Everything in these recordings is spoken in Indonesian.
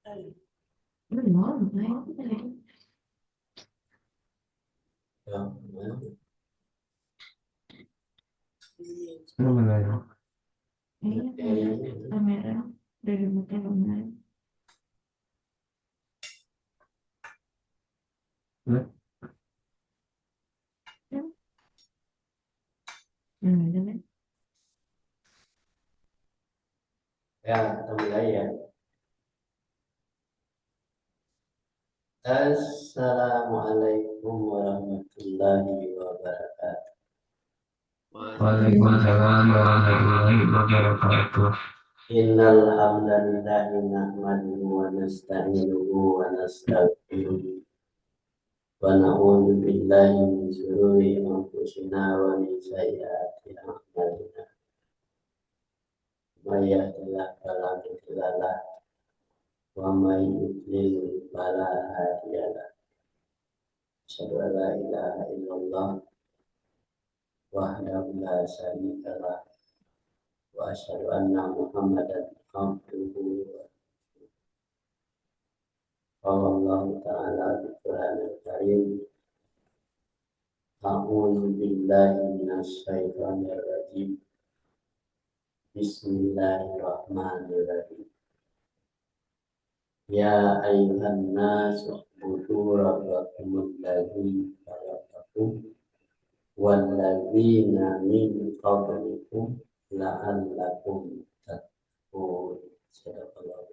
Belum, nah, Ya, Belum ada ya. iya, kamera udah dibuka kemarin. Udah. Ya, ada kan? ya, kita mulai ya. Assalamualaikum warahmatullahi wabarakatuh. Waalaikumsalam warahmatullahi wabarakatuh. Innal hamdalillahi nahmaduhu wa nasta'inuhu wa nastaghfiruh wa na'udzu billahi min shururi anfusina wa min sayyiati a'malina. May yahdihillahu fala mudilla lahu wa may yudlil fala hadiya lahu. Asyhadu an la ilaha illallah wahdahu la syarika lahu wa asyhadu anna Muhammadan abduhu wa sallallahu ta'ala bi Qur'anil Karim. A'udzu billahi minasy syaithanir rajim. Bismillahirrahmanirrahim. Ya ayyuhan nasu ubudu rabbakumul ladzi khalaqakum wal ladzina min qablikum la'allakum tattaqun. Sadaqallahu.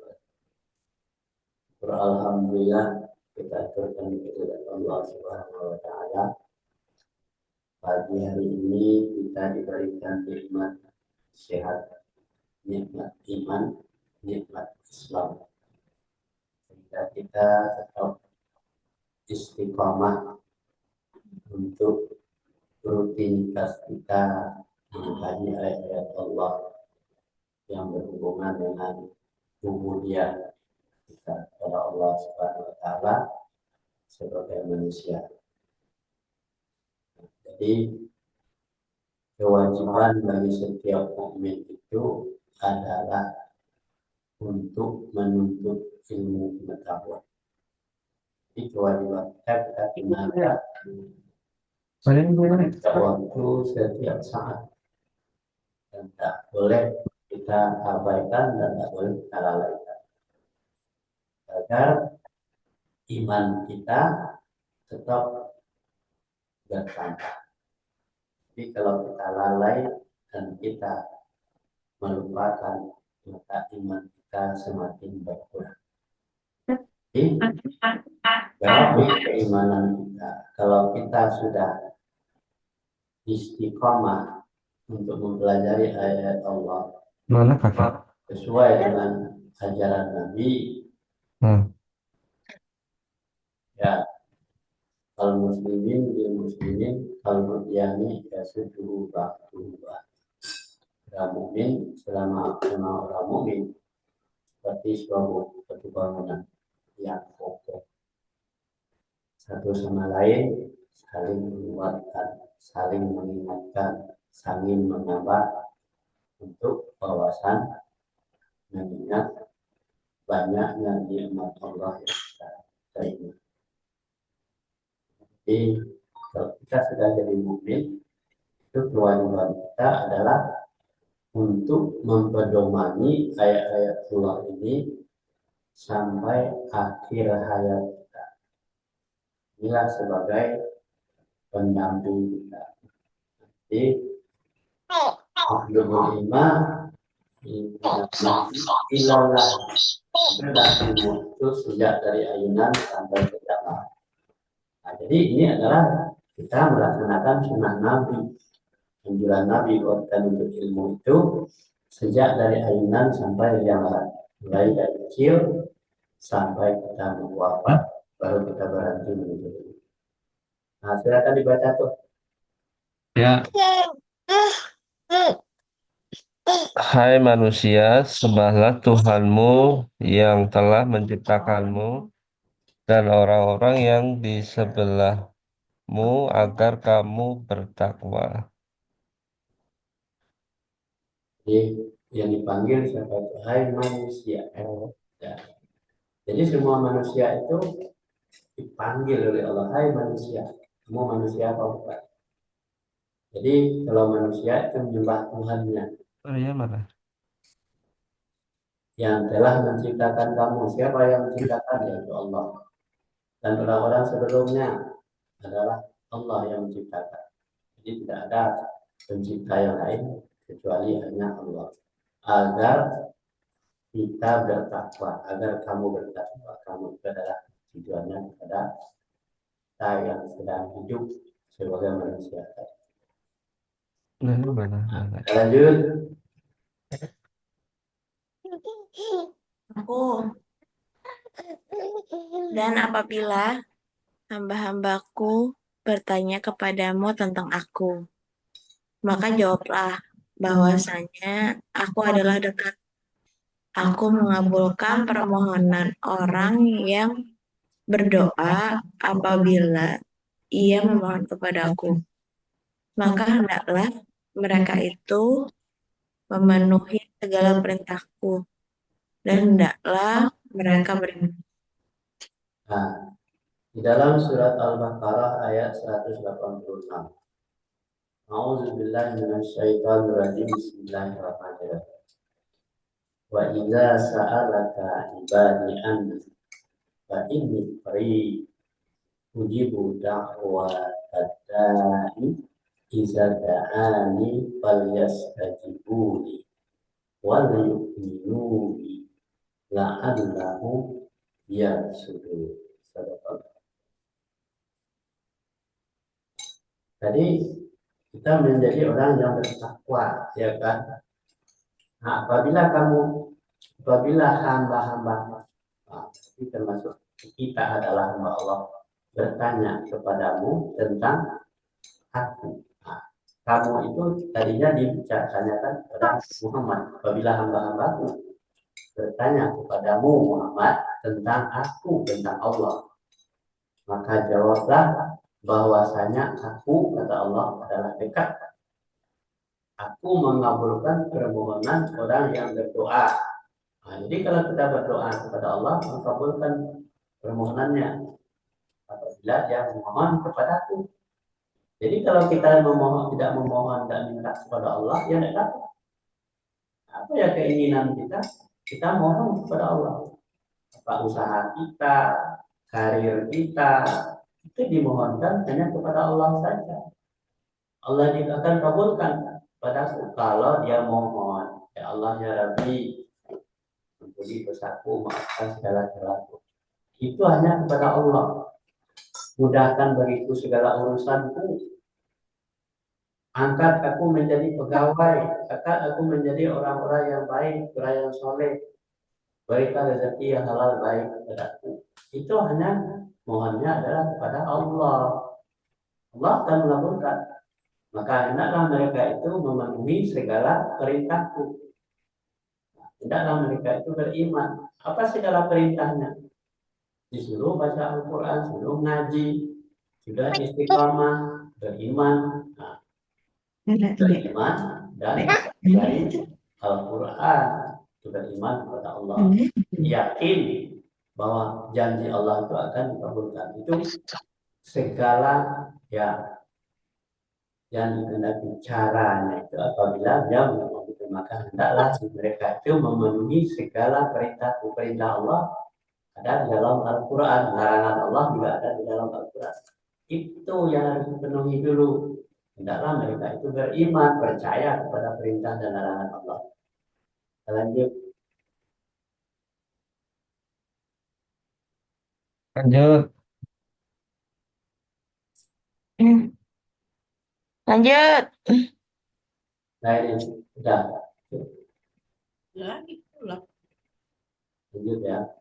Alhamdulillah kita aturkan kehadirat Allah Subhanahu wa taala. Pagi hari ini kita diberikan nikmat sehat, nikmat iman, nikmat Islam. Sehingga kita tetap istiqomah untuk rutinitas kita mengkaji ayat-ayat Allah yang berhubungan dengan ubudiyah kita kepada Allah Subhanahu wa taala sebagai manusia. Jadi kewajiban bagi setiap mukmin itu adalah untuk menuntut ilmu pengetahuan. Jadi kewajiban kita gunakan waktu setiap saat dan tak boleh kita abaikan dan tak boleh kita lalaikan agar iman kita tetap bertambah. Jadi kalau kita lalai dan kita melupakan, maka iman kita semakin berkurang. Jadi dari keimanan kita, kalau kita sudah istiqomah untuk mempelajari ayat Allah Mana kakak? sesuai dengan ajaran Nabi, ya al muslimin bil muslimin al mutyani yasudu ba'du. Orang mukmin selama orang mukmin seperti suatu bangunan yang kokoh, satu sama lain saling menguatkan, saling mengingatkan, saling menambah untuk wawasan mengingat banyaknya nikmat Allah yang kita terima. Jadi kalau kita sudah jadi mukmin, itu kewajiban kita adalah untuk mempedomani ayat-ayat Allah ini sampai akhir hayat kita. Inilah sebagai pendamping kita. Jadi Abdul Iman ilallah sudah dimutus sejak dari ayunan sampai ke kiamat. Nah, jadi ini adalah kita melaksanakan sunnah Nabi, anjuran Nabi buat menuntut ilmu itu sejak dari ayunan sampai kiamat, mulai dari kecil sampai kita wafat, baru kita berhenti menuntut ilmu. Nah, silakan dibaca tuh. Ya, hai manusia, sembahlah Tuhanmu yang telah menciptakanmu dan orang-orang yang di sebelahmu agar kamu bertakwa. Jadi yang dipanggil siapa itu? Hai manusia. Ya. Jadi semua manusia itu dipanggil oleh Allah, hai manusia, kamu manusia apa bukan? Jadi kalau manusia itu menyembah Tuhannya Oh iya mana? yang telah menciptakan kamu. Siapa yang menciptakan? Yaitu Allah. Dan orang-orang sebelumnya adalah Allah yang menciptakan. Jadi tidak ada pencipta yang lain kecuali hanya Allah. Agar kita bertakwa, agar kamu bertakwa, kamu itu adalah tujuannya kepada kita yang sedang hidup sebagai manusia. Nah, mana? Mana? Lanjut. Aku. Dan apabila hamba-hambaku bertanya kepadamu tentang aku, maka jawablah bahwasanya aku adalah dekat. Aku mengabulkan permohonan orang yang berdoa apabila ia memohon kepadaku. Maka hendaklah mereka itu memenuhi segala perintahku, dan hendaklah mereka beriman. Nah, di dalam surat Al-Baqarah ayat 186. A'udzubillahi minasyaitonir rajim. Bismillahirrahmanirrahim. Wa idza sa'alaka ibadi anni fa inni qarib ujibu da'watad-da'i idza da'ani falyastajibuli wal yu'minu bi la'allahum yarshudun. Tadi kita menjadi orang yang bertakwa, ya kan? Nah, apabila hamba-hamba, nah, ini termasuk kita adalah hamba Allah, bertanya kepadamu tentang aku. Nah, kamu itu tadinya ditanyakan kepada Muhammad. Apabila hamba-hambaku bertanya kepadamu Muhammad tentang aku, tentang Allah, maka jawablah bahwasanya aku, kata Allah, adalah dekat. Aku mengabulkan permohonan orang yang berdoa. Nah, jadi kalau kita berdoa kepada Allah, mengabulkan permohonannya apabila dia memohon kepadaku. Jadi kalau kita tidak memohon dan minta kepada Allah, ya tidak dapat. Apa ya keinginan kita? Kita mohon kepada Allah. Apa usaha kita, karir kita, itu dimohonkan hanya kepada Allah saja. Allah juga akan kabulkan padaku kalau dia mohon. Ya Allah ya Rabbi, ampuni dosaku, maafkan segala salahku. Itu hanya kepada Allah. Mudahkan bagiku segala urusanku. Angkat aku menjadi pegawai, angkat aku menjadi orang-orang yang baik, orang yang soleh. Berikan rezeki yang halal baik kepadaku. Itu hanya mohonnya adalah kepada Allah. Allah akan mengabulkan. Maka hendaklah mereka itu memenuhi segala perintahku. Hendaklah mereka itu beriman. Apa segala perintahnya? Disuruh baca Al-Quran, disuruh ngaji, sudah istiqamah, beriman. Nah, beriman dan dari Al-Quran, beriman kepada Allah. Yakin bahwa janji Allah itu akan dikabulkan. Itu segala ya yang dikehendaki caranya itu apabila dia melakukan itu, maka hendaklah mereka itu memenuhi segala perintah Allah ada di dalam Al-Quran. Larangan Allah juga ada di dalam Al-Quran. Itu yang harus dipenuhi dulu. Hendaklah mereka itu beriman, percaya kepada perintah dan larangan Allah. Lanjut. Lanjut. Lanjut. Nah ini sudah. Lagi pula. Lanjut ya.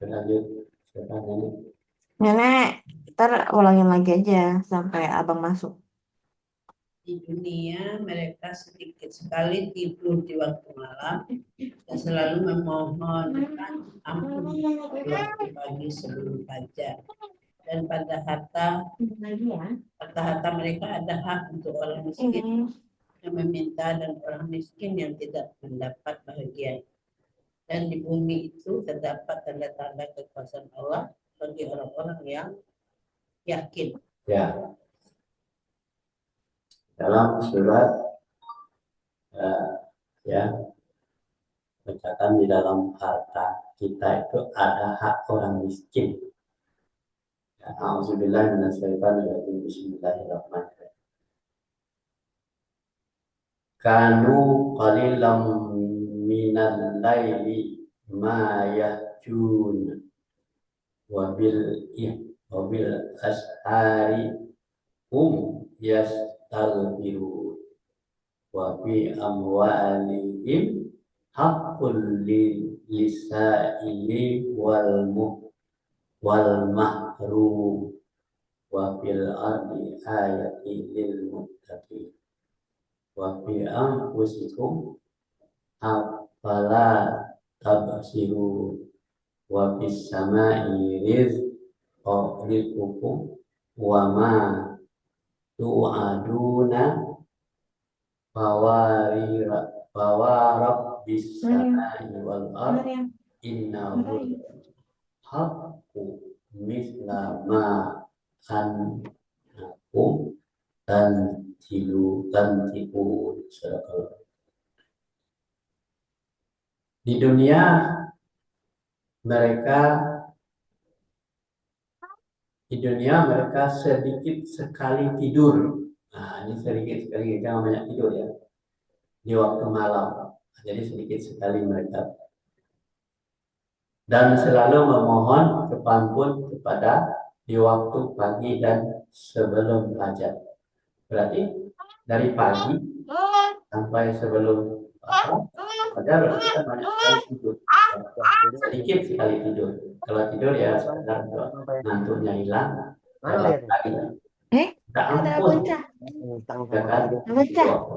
Lanjut. Siapa ini? Nenek, ntar ulangin lagi aja sampai abang masuk. Di dunia mereka sedikit sekali tidur di waktu malam dan selalu memohon ampun di waktu pagi sebelum fajar. Dan pada harta mereka ada hak untuk orang miskin yang meminta dan orang miskin yang tidak mendapat bahagian. Dan di bumi itu terdapat tanda-tanda kekuasaan Allah bagi orang-orang yang yakin. Ya, dalam surat ya bacakan di dalam harta kita itu ada hak orang miskin. Ya, Alhamdulillah minasyaitonirrajim. Bismillahirrahmanirrahim. Kanu qalilam minal laili ma yahjun wabil ashari yastaghfirun wa fi amwalihim haqqul lisaili wal mahrum wa fil ardi ayatin lil muttaqin wa fi anfusikum afala tabsirun wa fis samai rizqukum wa ma tu'aduna fawarab bis samai wal ard innahu haqqu misla ma annakum tantiqun. Di dunia mereka sedikit sekali tidur. Nah, ini sedikit sekali, jangan banyak tidur ya. Di waktu malam. Jadi sedikit sekali mereka. Dan selalu memohon kepampun kepada di waktu pagi dan sebelum fajar. Berarti dari pagi sampai sebelum fajar berarti kan banyak sekali tidur. Sedikit sekali tidur. Kalau tidur ya sekedar ngantuknya hilang. Lagi. Tak ampun. Ya kan?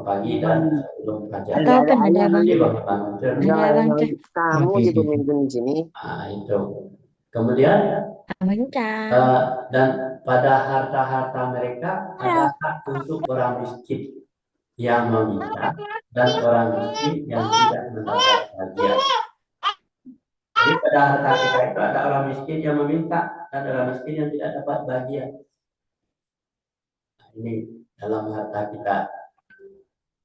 Pagi dan sebelum fajar. Jadi Kamu jadi pemimpin di sini. Nah, itu. Kemudian dan pada harta-harta mereka ada hak untuk orang miskin yang meminta dan orang miskin yang tidak mendapat bagian. Jadi pada harta kita itu ada orang miskin yang meminta dan orang miskin yang tidak dapat bagian. Nah, ini dalam harta kita.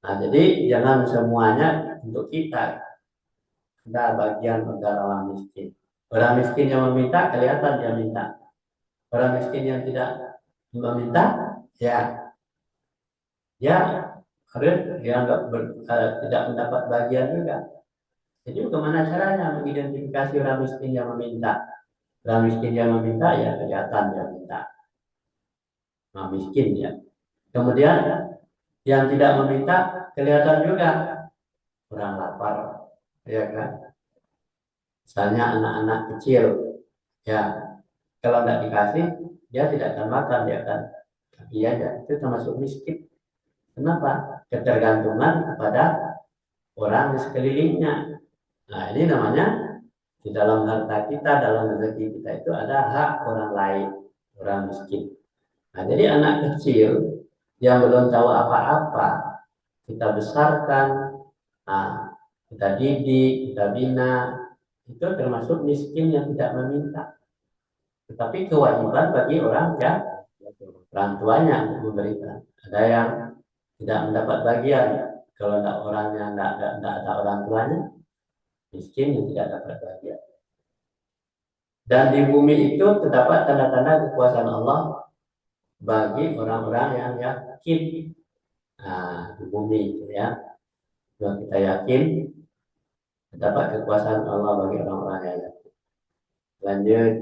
Nah, jadi jangan semuanya untuk kita. Ada bagian untuk orang miskin. Orang miskin yang meminta kelihatan dia minta. Orang miskin yang tidak meminta, ya harus dia tidak mendapat bagian juga. Jadi bagaimana caranya mengidentifikasi orang miskin yang meminta? Orang miskin yang meminta ya kelihatan dia minta. Nah, miskin ya. Kemudian yang tidak meminta kelihatan juga orang lapar, ya kan? Misalnya anak-anak kecil, ya kalau tidak dikasih dia tidak akan makan, dia akan kaki aja. Itu termasuk miskin. Kenapa? Ketergantungan kepada orang di sekelilingnya. Nah, ini namanya di dalam harta kita, dalam rezeki kita itu ada hak orang lain, orang miskin. Nah, jadi anak kecil yang belum tahu apa-apa, kita besarkan, nah, kita didik, kita bina, itu termasuk miskin yang tidak meminta. Tetapi kewajiban bagi orang yang orang tuanya memberikan. Ada yang tidak mendapat bagian. Kalau tidak orangnya tidak ada orang tuanya, miskin yang tidak dapat bagian. Dan di bumi itu terdapat tanda-tanda kekuasaan Allah bagi orang-orang yang yakin. Nah, di bumi itu ya, kalau kita yakin terdapat kekuasaan Allah bagi orang-orang yang yakin. Lanjut.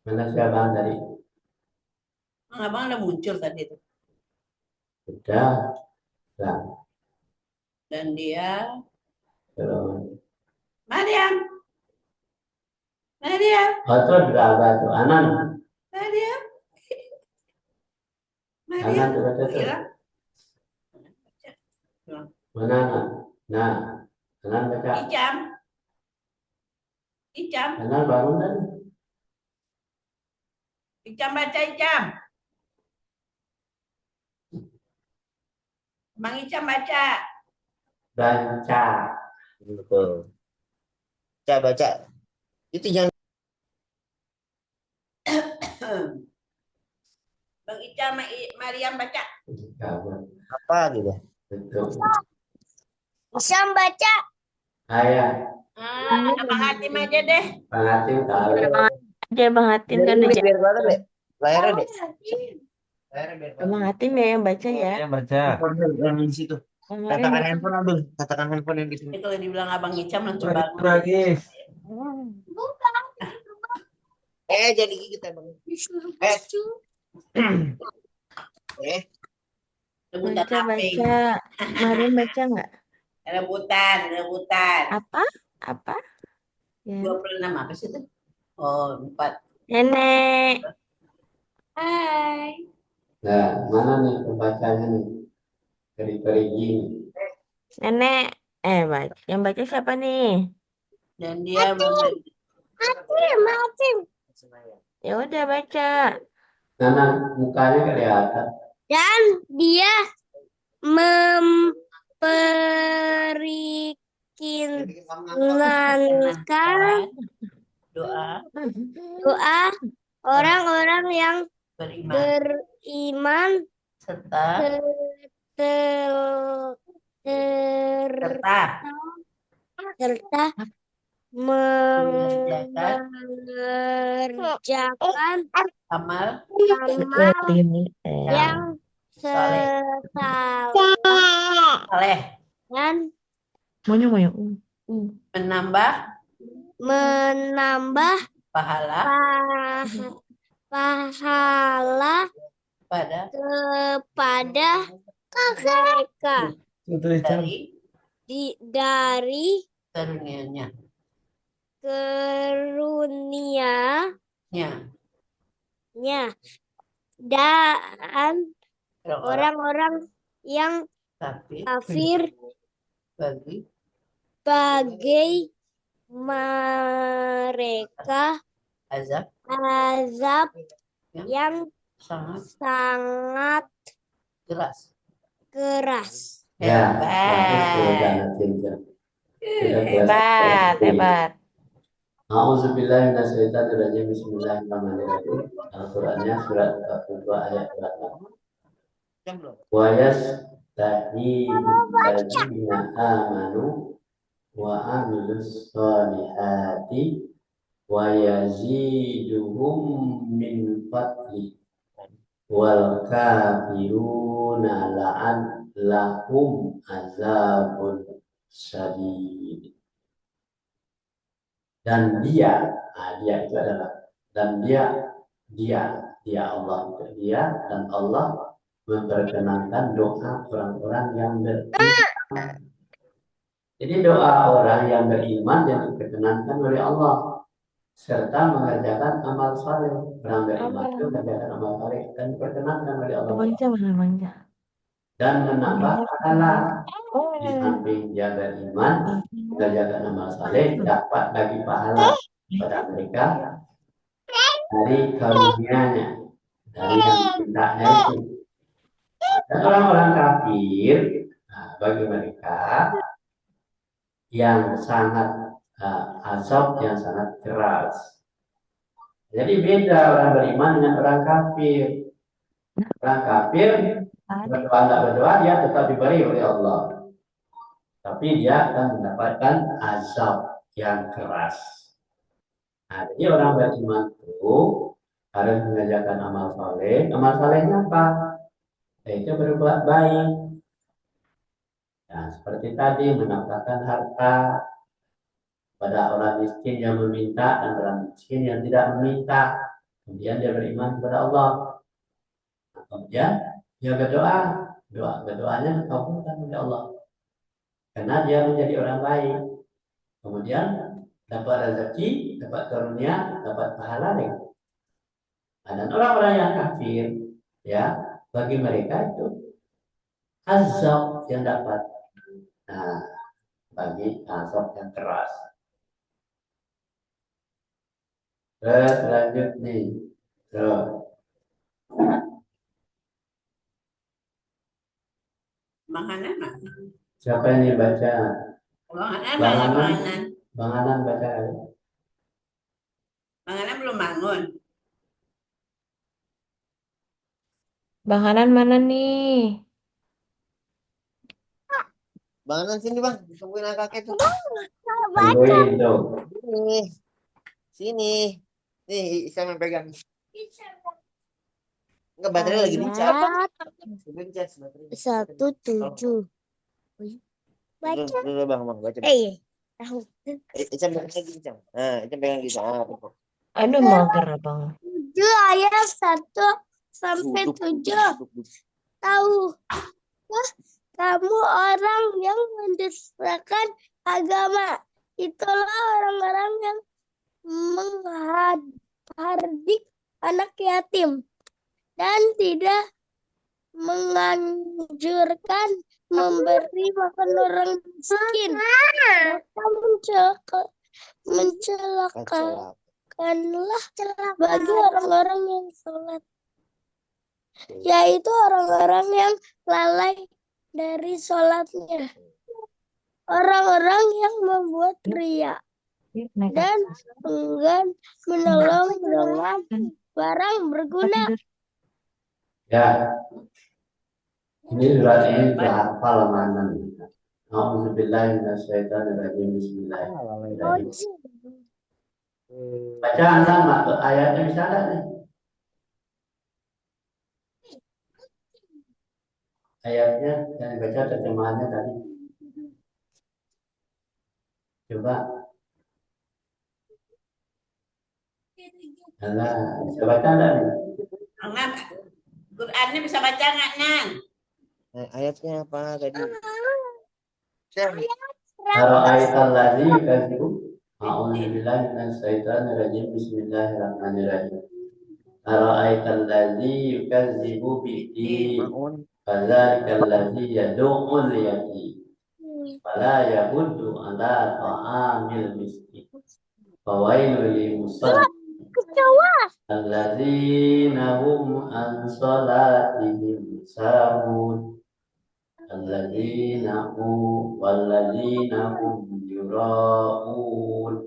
Mana siapa tadi? Abang ada muncul tadi itu. Sudah. Nah, Dan dia, terus. Mariam, Mariam, Itu berapa itu? Anan. Mariam, Anan Mariam, coba itu. hilang. Mana Anan? Nah, Anan baca. Icam, Icam, Anan bangun tadi. Icam baca Icam. Bang Ica baca. Baca. Betul. Baca. Itu jangan Bang Ica Mariam baca. Kawan. apa gitu. Betul. Bisa baca. Ayah. Abang Hatim aja deh. Bang Hatim tahu. Aja Bang Hatim kan udah Biar kelihatan deh. Layarnya deh. Layarnya biar Bang kelihatan. Hatim ya yang baca ya. Saya baca. Yang di situ. Kemarin Katakan baca. handphone Abdul. Katakan handphone yang di sini. Jadi kalau dibilang Abang Ica langsung bangun. Tragis. Jadi kita bang. Rebutan Baca apa? baca. Mariam baca nggak? Rebutan. Apa? Apa? Ya. 26 apa sih itu? Oh, 4. Nenek. Hai. Nah, mana nih pembacanya nih? Peri-perigi nih. Nenek. Baca. Yang baca siapa nih? Dan dia Hatim. Ya udah baca. Nana, mukanya kelihatan. Dan dia memperkenankan doa doa orang-orang yang beriman beriman serta ter- ter- serta serta mengerjakan amal amal Ini. yang saleh saleh dan Monyong. menambah pahala pahala pada kepada mereka Tulisan. dari karunia-Nya dan orang orang-orang yang kafir kafir bagi mereka azab azab yang sangat sangat keras. keras. Ya, bagus tuh Hebat. Jangan Cinta. Hebat. A'udzubillahi minasyaitonirrajim. Bismillahirrahmanirrahim. Al-Qur'annya surat 42 ayat 28. Wa yastahiyul ladzina amanu wa amilus solihati wa yaziduhum min fadli wal kafiruna la'an lahum azabun syadid. Dan dia itu adalah dan dia Allah itu dia dan Allah memperkenankan doa orang-orang yang beriman. Jadi doa orang yang beriman yang diperkenankan oleh Allah serta mengerjakan amal saleh. Orang beriman itu mengerjakan amal saleh dan diperkenankan oleh Allah Manja. dan menambah pahala. Di samping dia beriman, mengerjakan amal saleh, dapat bagi pahala pada mereka dari karunia-Nya, dari yang dipintanya itu. Dan orang-orang kafir, bagi mereka yang sangat azab yang sangat keras. Jadi beda orang beriman dengan orang kafir. Orang kafir berdoa tidak berdoa dia tetap diberi oleh Allah. Tapi dia akan mendapatkan azab yang keras. Nah, jadi orang beriman itu harus mengerjakan amal saleh. Amal salehnya apa? Yaitu berbuat baik. Nah, seperti tadi menafkahkan harta pada orang miskin yang meminta dan orang miskin yang tidak meminta. Kemudian dia beriman kepada Allah. Nah, kemudian dia berdoa. Berdoanya dikabulkan oleh Allah. Karena dia menjadi orang baik. Kemudian dapat rezeki, dapat karunia, dapat pahala lagi. Nah, dan orang-orang yang kafir, ya, bagi mereka itu azab yang dapat. Nah, bagi azab yang keras. Terus lanjut nih. Terus. Makanan mana? Siapa yang baca? Makanan mana Banganan, makanan? Banganan baca. Makanan belum bangun. Bang Hanan mana nih? Bangunan sini bang, tungguin kakek tuh. Tungguin tuh. Sini, sini. Nih, saya pegang. Enggak, baterai lagi dicas. Ayat Dicas baterai. 17. Baca. Dulu bang, baca. Tahu. Icam pegang lagi, Icam. Nah, Icam pegang gitu. Ah, betul. Aduh, mager abang. 7 ayat 1 sampai 7. Tahu. Wah, kamu orang yang mendustakan agama. Itulah orang-orang yang menghardik anak yatim dan tidak menganjurkan memberi makan orang miskin. Maka mencelakakanlah bagi orang-orang yang sholat, yaitu orang-orang yang lalai dari sholatnya, orang-orang yang membuat riya dan enggan menolong dengan barang berguna. Ya, ini surat ini sudah hafal mana nih? A'udzubillahi minasyaitonirrajim. Bismillahirrahmanirrahim. Baca sama ayatnya bisa ada nih. Ayatnya yang baca terjemahannya tadi. Coba. Alah, bisa baca enggak nih? Nan, Qurannya bisa baca nggak Nan? Ayatnya apa tadi? Ara'aital ladzi yukadzibu. A'udzubillahi minasyaitonirrajim. Bismillahirrahmanirrahim. Ara'aital ladzi yukadzibu biddin. Maun. Fadzalikal ladzi yad'ul yatim. Fala yahuddu ala ta'amil miskin. Fawailul lil musallin. Alladzina hum an salatihim sahun. Alladzina hum yura'un.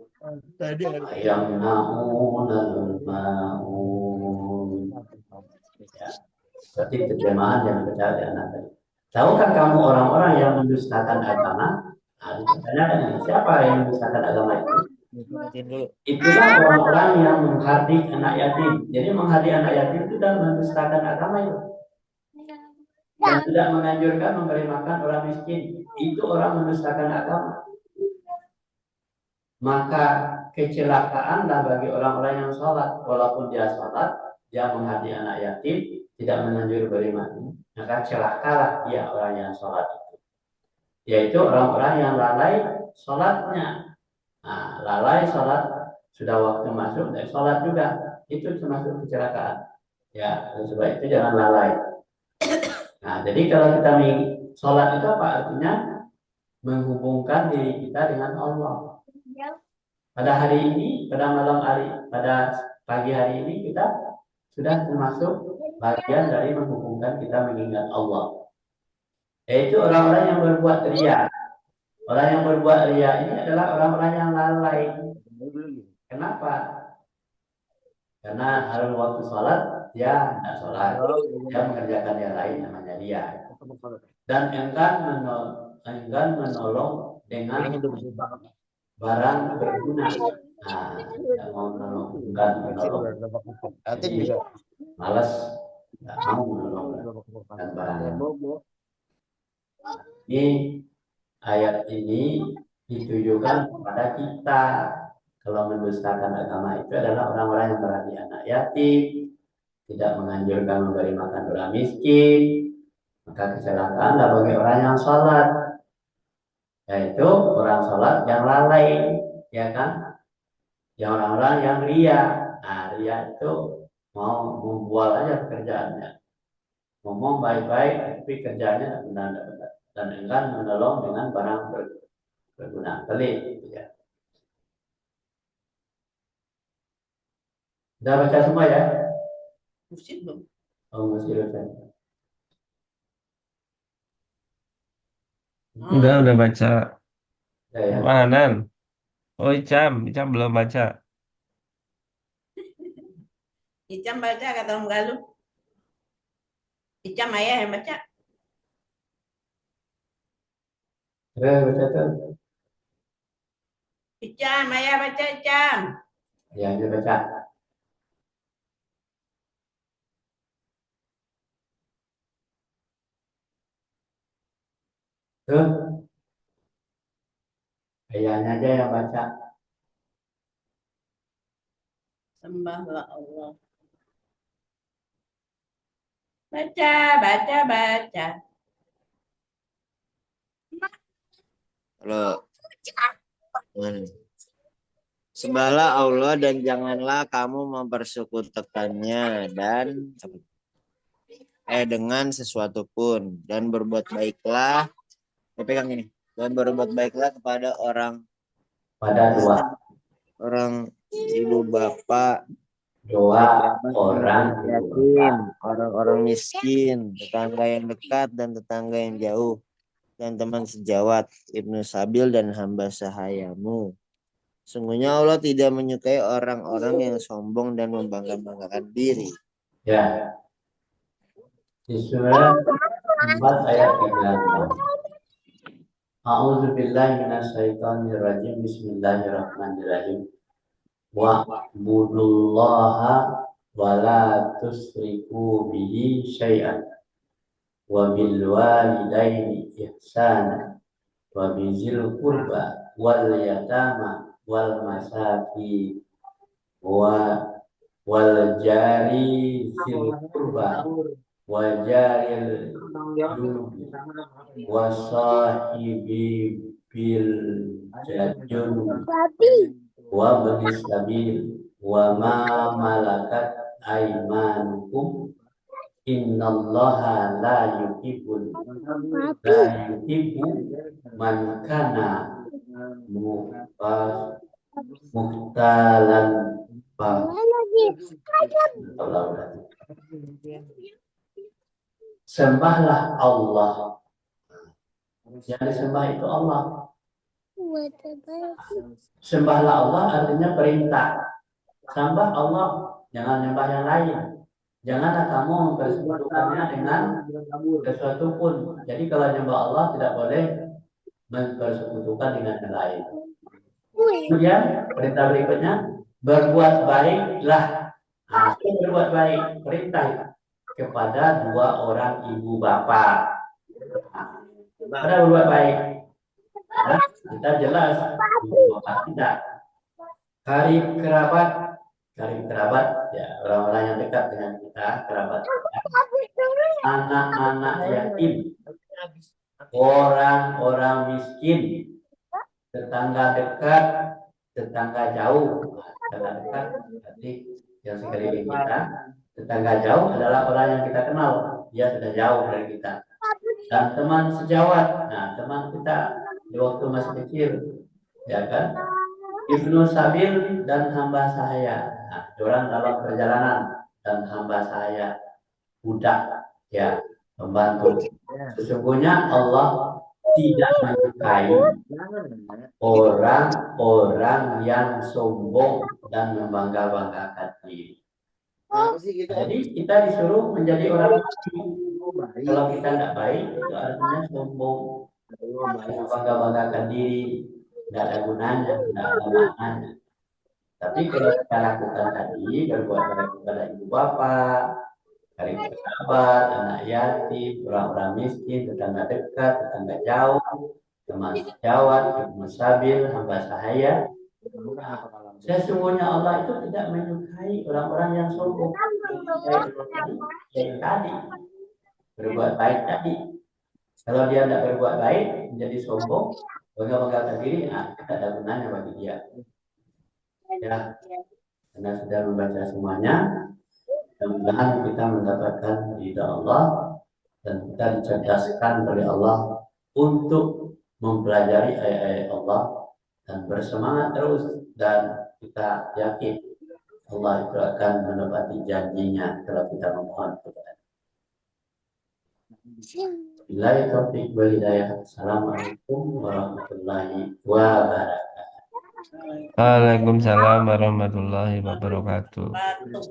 Ayamna'una al-ma'un. Ya, seperti terjemahan yang dibaca oleh anak tadi. Tahukah kamu orang-orang yang mendustakan agama? Nah, ditanyakan ini, siapa yang mendustakan agama itu? Itulah orang-orang yang menghardik anak yatim. Jadi menghardik anak yatim itu dan mendustakan agama itu. Dan tidak menganjurkan memberi makan orang miskin. Itu orang mendustakan agama. Maka kecelakaanlah bagi orang-orang yang sholat. Walaupun dia sholat, dia menghardik anak yatim, tidak menganjur beri makan. Maka celakalah dia orang yang sholat itu. Yaitu orang-orang yang lalai sholatnya. Nah, lalai sholat, sudah waktu masuk dan sholat juga, itu termasuk kecelakaan. Ya, sebab itu jangan lalai. Nah, jadi kalau kita sholat itu apa artinya? Menghubungkan diri kita dengan Allah. Pada hari ini, pada malam hari, pada pagi hari ini kita sudah termasuk bagian dari menghubungkan kita mengingat Allah. Yaitu orang-orang yang berbuat riya. Orang yang berbuat riya ini adalah orang-orang yang lalai. Kenapa? Karena hari waktu sholat dia tidak sholat, dia mengerjakan yang lain namanya dia. Dan enggan menolong dengan barang berguna. Nah, tidak mau menolong, enggan menolong. Jadi malas, tidak mau menolong dan barang. Ini ayat ini ditujukan kepada kita. Kalau mendustakan agama itu adalah orang-orang yang berarti anak yatim, tidak menganjurkan memberi makan orang miskin, maka kecelakaanlah bagi orang yang sholat, yaitu orang sholat yang lalai, ya kan? Yang orang-orang yang ria. Nah, ria itu mau membual aja pekerjaannya, ngomong baik-baik, tapi kerjaannya benar-benar dan enggan menolong dengan barang berguna, pelit, gitu ya. Sudah baca semua ya? Mesti belum. Oh, masih baca. Udah baca. Ya, Apa Hanan? Oh, Icam belum baca. Icam baca kata Om Galuh. Icam ayah yang baca. baca tuh. Icam ayah baca Icam. Ya, dia baca. Tuh, ayahnya aja yang baca. Sembahlah Allah. Baca, baca, baca. Halo. Mana? Sembahlah Allah dan janganlah kamu mempersekutukannya dan dengan sesuatu pun, dan berbuat baiklah. Pegang ini. Dan berbuat baiklah kepada Pada orang ibu bapak, dua orang yatim, orang-orang miskin, tetangga yang dekat dan tetangga yang jauh, dan teman sejawat, Ibnu Sabil dan hamba sahayamu. Sungguhnya Allah tidak menyukai orang-orang yang sombong dan membangga-banggakan diri. Ya, di surat 4 ayat 36. A'udzubillahi minasyaitonirrajim. Bismillahirrahmanirrahim. Wa'budullaha wa la tusriku bihi syai'an wa bil walidaini ihsana wa bizil qurba wal yatama wal masakin wal jari zil qurba wa jaril junubi wa sahibi bil jadun wa bani sabil wa ma malakat aymanukum innallaha la yuhibbu man kana muhtalan Sembahlah Allah. Yang disembah itu Allah. Sembahlah Allah artinya perintah. Sembah Allah, jangan nyembah yang lain. Janganlah kamu mempersekutukannya dengan sesuatu pun. Jadi kalau nyembah Allah tidak boleh mempersekutukan dengan yang lain. Kemudian perintah berikutnya, berbuat baiklah. Nah, berbuat baik, perintah kepada dua orang ibu bapak. Pada berbuat baik. Nah, kita jelas ibu bapak kita. Karib kerabat, ya orang-orang yang dekat dengan kita, kerabat kita. Anak-anak yatim, orang-orang miskin, tetangga dekat, tetangga jauh. Tetangga dekat berarti yang sekeliling kita. Tetangga jauh adalah orang yang kita kenal, dia sudah jauh dari kita. Dan teman sejawat, nah teman kita di waktu masih kecil, ya kan? Ibnu Sabil dan hamba sahaya. Nah, orang dalam perjalanan dan hamba sahaya budak, ya membantu. Sesungguhnya Allah tidak menyukai orang-orang yang sombong dan membangga-banggakan diri. Jadi kita disuruh menjadi orang baik. Kalau kita tidak baik, itu artinya sombong, membangga-banggakan diri, tidak ada gunanya, tidak ada maknanya. Tapi kalau kita lakukan tadi, berbuat baik kepada ibu bapak, karib kerabat, anak yatim, orang-orang miskin, tetangga dekat, tetangga jauh, teman sejawat, ibnu sabil, hamba sahaya. Sesungguhnya Allah itu tidak menyukai orang-orang yang sombong. Yang tadi berbuat baik tadi. Kalau dia tidak berbuat baik, menjadi sombong, bangga-banggakan diri, tidak ada gunanya bagi dia. Ya, karena sudah membaca semuanya, mudah-mudahan kita mendapatkan ridha Allah dan kita dicerdaskan oleh Allah untuk mempelajari ayat-ayat Allah dan bersemangat terus, dan kita yakin Allah itu akan menepati janjinya kalau kita memohon kepada. Billahi taufiq wal hidayah. Assalamualaikum warahmatullahi wabarakatuh. Waalaikumsalam warahmatullahi wabarakatuh. Wabarakatuh.